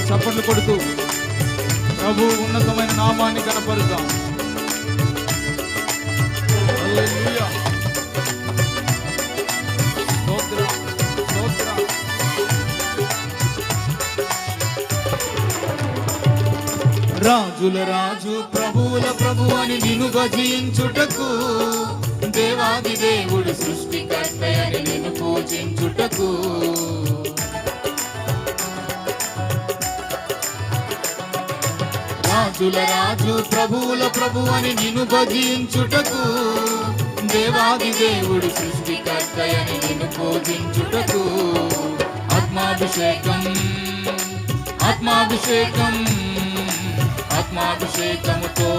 చప్పట్లు కొడుతూ ప్రభు ఉన్నతమైన నామాన్ని కనపరుద్దాం. హల్లెలూయా. స్తోత్రం, స్తోత్రం. రాజుల రాజు ప్రభువుల ప్రభు అని నిన్ను భజించుటకు, దేవాది దేవుడు సృష్టికర్త అని నిన్ను పూజించుటకు, రాజుల రాజు ప్రభువుల ప్రభు అని నిన్ను భజించుటకు, దేవాది దేవుడు సృష్టికర్త అని నిన్ను పూజించుటకు, ఆత్మాభిషేకం ఆత్మాభిషేకం ఆత్మాభిషేకముతో